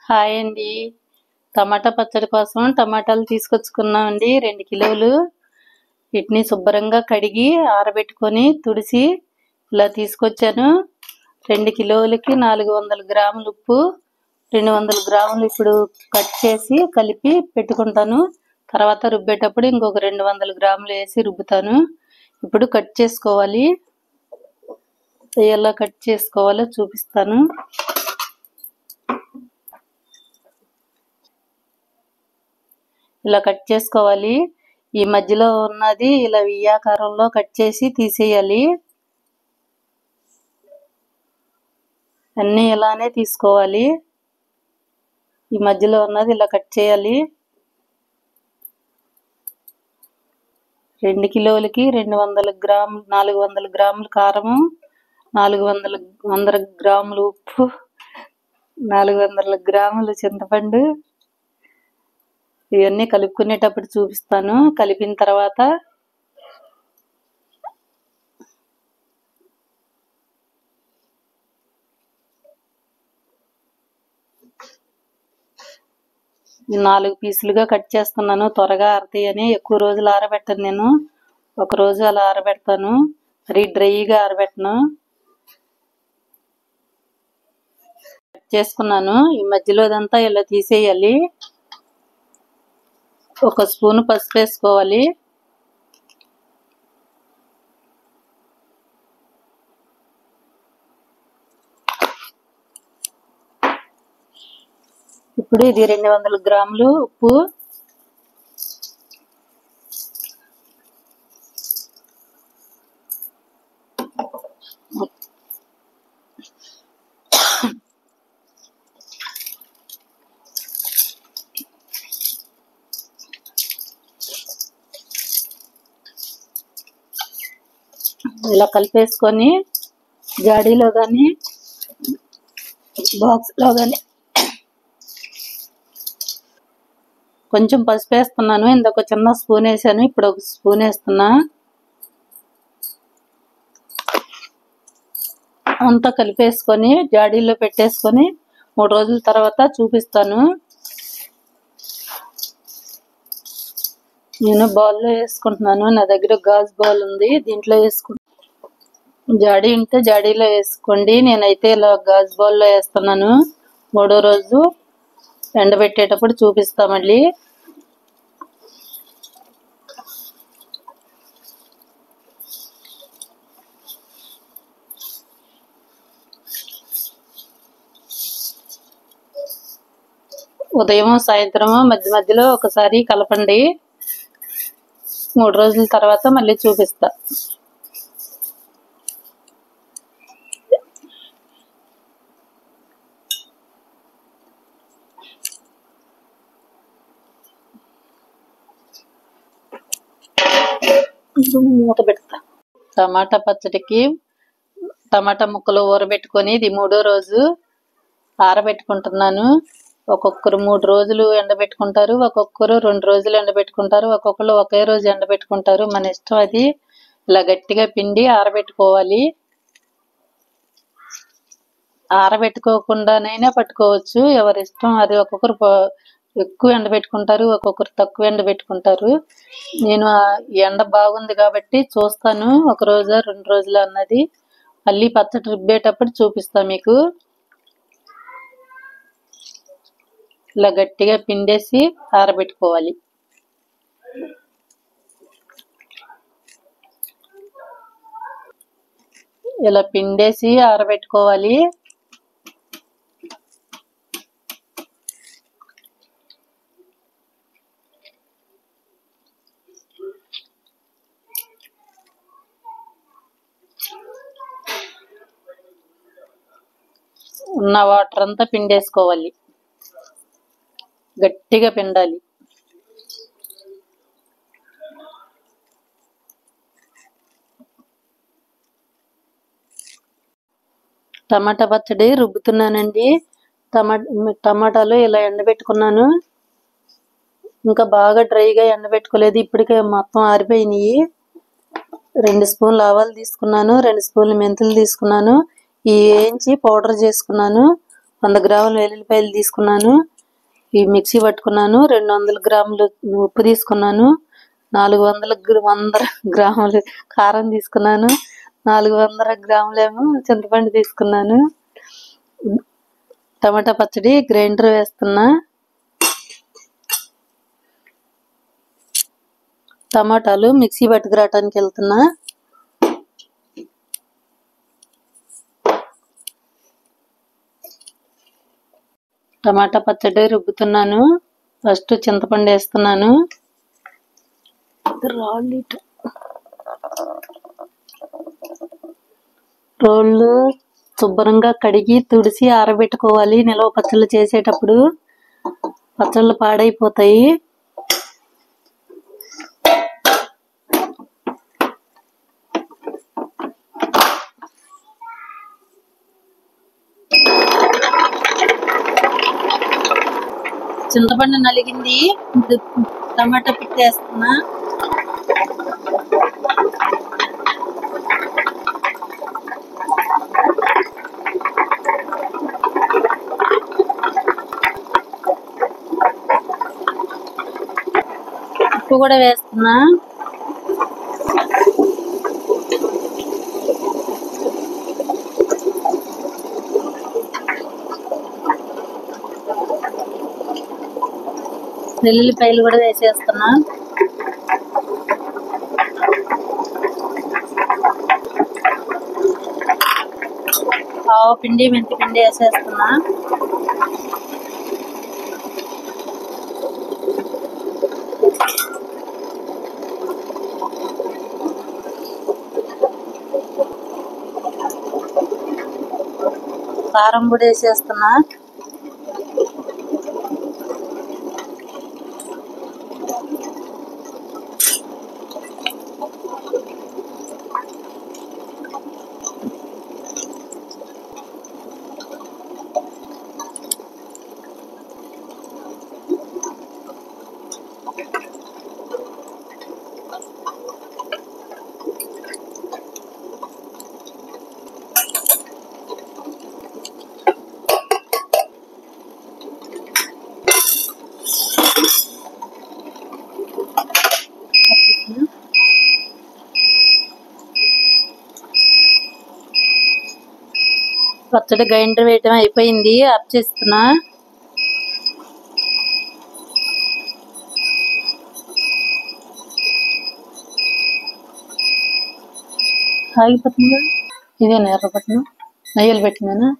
Hi అండి. టమాటా పచ్చడి కోసం టమాటాలు తీసుకొచ్చుకున్నామండి 2 కిలోలు. వీటిని శుభ్రంగా కడిగి ఆరబెట్టుకొని తుడిసి ఇలా తీసుకొచ్చాను. 2 కిలోలకి 400 గ్రాములు ఉప్పు, 200 గ్రాములు ఇప్పుడు కట్ చేసి కలిపి పెట్టుకుంటాను. తర్వాత రుబ్బేటప్పుడు ఇంకొక 200 గ్రాములు వేసి రుబ్బుతాను. ఇప్పుడు కట్ చేసుకోవాలి. ఎలా కట్ చేసుకోవాలో చూపిస్తాను. ఇలా కట్ చేసుకోవాలి. ఈ మధ్యలో ఉన్నది ఇలా వియాకారంలో కట్ చేసి తీసేయాలి. అన్నీ ఇలానే తీసుకోవాలి. ఈ మధ్యలో ఉన్నది ఇలా కట్ చేయాలి. 2 కిలోలకి 400 గ్రాములు కారము, 100 గ్రాములు ఉప్పు, 400 గ్రాములు చింతపండు. ఇవన్నీ కలుపుకునేటప్పుడు చూపిస్తాను. కలిపిన తర్వాత ఈ 4 పీసులుగా కట్ చేస్తున్నాను. త్వరగా ఆరతాయని ఎక్కువ రోజులు ఆరబెట్టను నేను. ఒక రోజు అలా ఆరబెడతాను. మరి డ్రైగా ఆరబెట్టను. కట్ చేసుకున్నాను. ఈ మధ్యలో ఇదంతా ఇలా తీసేయాలి. 1 స్పూన్ పసుపు వేసుకోవాలి. ఇప్పుడు ఇది 200 గ్రాములు ఉప్పు, ఇలా కలిపేసుకొని జాడీలో కానీ బాక్స్లో కానీ కొంచెం పసుపు వేస్తున్నాను. ఇందాక చిన్న స్పూన్ వేసాను, ఇప్పుడు 1 స్పూన్ వేస్తున్నా. అంతా కలిపేసుకొని జాడీలో పెట్టేసుకొని 3 రోజుల తర్వాత చూపిస్తాను. నేను బౌల్లో వేసుకుంటున్నాను. నా దగ్గర గాజు బౌల్ ఉంది, దీంట్లో వేసుకుంటాను. జాడీ ఉంటే జాడీలో వేసుకోండి. నేనైతే ఇలా గాజు బౌల్లో వేస్తున్నాను. 3వ రోజు ఎండబెట్టేటప్పుడు చూపిస్తా మళ్ళీ. ఉదయం సాయంత్రం మధ్య మధ్యలో ఒకసారి కలపండి. 3 రోజుల తర్వాత మళ్ళీ చూపిస్తా. మూత పెడతా. టమాటా పచ్చడికి టమాటా ముక్కలు ఊరబెట్టుకొని ఇది 3వ రోజు ఆరబెట్టుకుంటున్నాను. ఒక్కొక్కరు 3 రోజులు ఎండబెట్టుకుంటారు, ఒక్కొక్కరు 2 రోజులు ఎండబెట్టుకుంటారు, ఒక్కొక్కరు ఒకే రోజు ఎండబెట్టుకుంటారు. మన ఇష్టం అది. ఇలా గట్టిగా పిండి ఆరబెట్టుకోవాలి. ఆరబెట్టుకోకుండానైనా పట్టుకోవచ్చు, ఎవరి ఇష్టం అది. ఒక్కొక్కరు ఎక్కువ ఎండబెట్టుకుంటారు, ఒక్కొక్కరు తక్కువ ఎండబెట్టుకుంటారు. నేను ఎండ బాగుంది కాబట్టి చూస్తాను 1 రోజా 2 రోజులు అన్నది. మళ్ళీ పచ్చడి రుబ్బేటప్పుడు చూపిస్తా మీకు. ఇలా గట్టిగా పిండేసి ఆరబెట్టుకోవాలి. ఇలా పిండేసి ఆరబెట్టుకోవాలి. ఉన్న వాటర్ అంతా పిండేసుకోవాలి. గట్టిగా పిండాలి. టమాటా పచ్చడి రుబ్బుతున్నానండి. టమాటాలు ఇలా ఎండబెట్టుకున్నాను. ఇంకా బాగా డ్రైగా ఎండబెట్టుకోలేదు, ఇప్పటికే మొత్తం ఆరిపోయినాయి. 2 స్పూన్లు ఆవాలు తీసుకున్నాను, 2 స్పూన్లు మెంతులు తీసుకున్నాను. ఈ వేయించి పౌడర్ చేసుకున్నాను. 100 గ్రాముల వెల్లుల్లిపాయలు తీసుకున్నాను. ఈ మిక్సీ పట్టుకున్నాను. 200 గ్రాములు ఉప్పు తీసుకున్నాను. 100 గ్రాములు కారం తీసుకున్నాను. 400 గ్రాములేమో చింతపండు తీసుకున్నాను. టమాటా పచ్చడి గ్రైండర్ వేస్తున్నా. టమాటాలు మిక్సీ పట్టుకురావటానికి వెళ్తున్నా. టమాటా పచ్చడి రుబ్బుతున్నాను. ఫస్ట్ చింతపండు వేస్తున్నాను. రోళ్ళు శుభ్రంగా కడిగి తుడిసి ఆరబెట్టుకోవాలి. నిలవ పచ్చళ్ళు చేసేటప్పుడు పచ్చళ్ళు పాడైపోతాయి. చింతపండు నలిగింది. ఇప్పుడు టమాటా పిట్టి వేస్తున్నా. ఉప్పు కూడా వేస్తున్నా. వెల్లుల్లిపాయలు కూడా వేసేస్తున్నా. పిండి మెంతి పిండి వేసేస్తున్నా. కారం కూడా వేసేస్తున్నా. పచ్చడి గ్రైండర్ వేయటం అయిపోయింది. ఆఫ్ చేస్తున్నా. ఆగిపోతుందా? ఇదేనా ఎర్రపట్నం నెయ్యలు పెట్టిందేనా?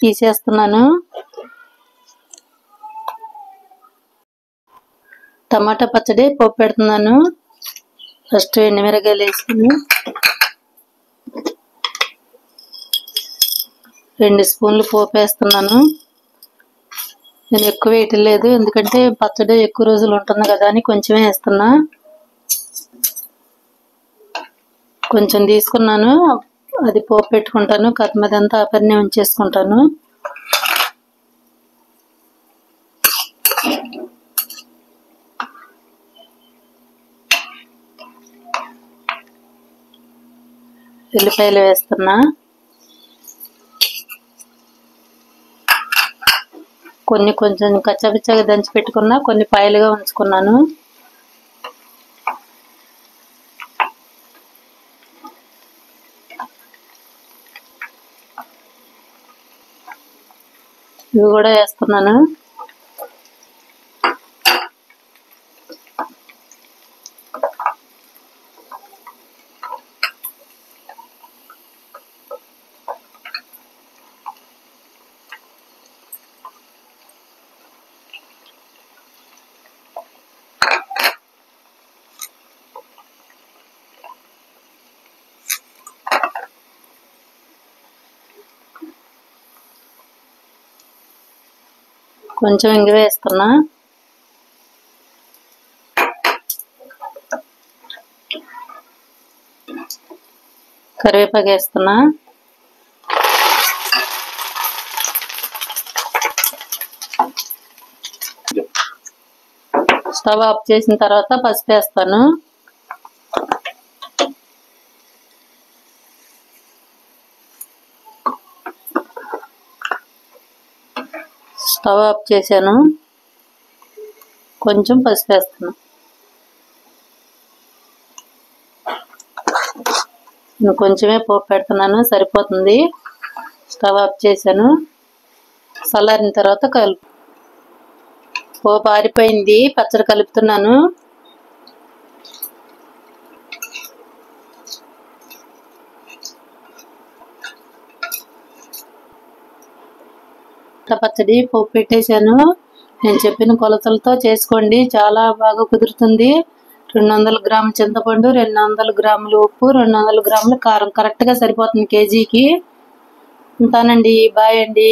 తీసేస్తున్నాను. టమాటా పచ్చడి పోపు పెడుతున్నాను. ఫస్ట్ ఎండుమిరగాయలు వేసుకుని 2 స్పూన్లు పోపు వేస్తున్నాను. నేను ఎక్కువ వేయటం లేదు, ఎందుకంటే పచ్చడి ఎక్కువ రోజులు ఉంటుంది కదా అని కొంచెమే వేస్తున్నా. కొంచెం తీసుకున్నాను, అది పోపు పెట్టుకుంటాను. కొత్తిమీర అంతా ఆపరినే ఉంచేసుకుంటాను. ఉల్లిపాయలు వేస్తున్నా. కొన్ని కొంచెం కచ్చాపిచ్చాగా దంచి పెట్టుకున్నా, కొన్ని పాయలుగా ఉంచుకున్నాను. ఇవి కూడా వేస్తున్నాను. కొంచెం ఇంగువ వేస్తున్నా. కరివేపాకు వేస్తున్నా. స్టవ్ ఆఫ్ చేసిన తర్వాత పసుపు వేస్తాను. స్టవ్ ఆఫ్ చేశాను. కొంచెం పసుపు వేస్తాను. నేను కొంచెమే పోపు పెడుతున్నాను, సరిపోతుంది. స్టవ్ ఆఫ్ చేశాను. చల్లారిన తర్వాత పోపు ఆరిపోయింది. పచ్చడి కలుపుతున్నాను. పచ్చడి పోపు పెట్టేశాను. నేను చెప్పిన కొలతలతో చేసుకోండి, చాలా బాగా కుదురుతుంది. 200 గ్రాముల చింతపండు, 200 గ్రాములు ఉప్పు, 200 గ్రాముల కారం కరెక్ట్గా సరిపోతుంది కేజీకి. ఉంటానండి, బాయ్ అండి.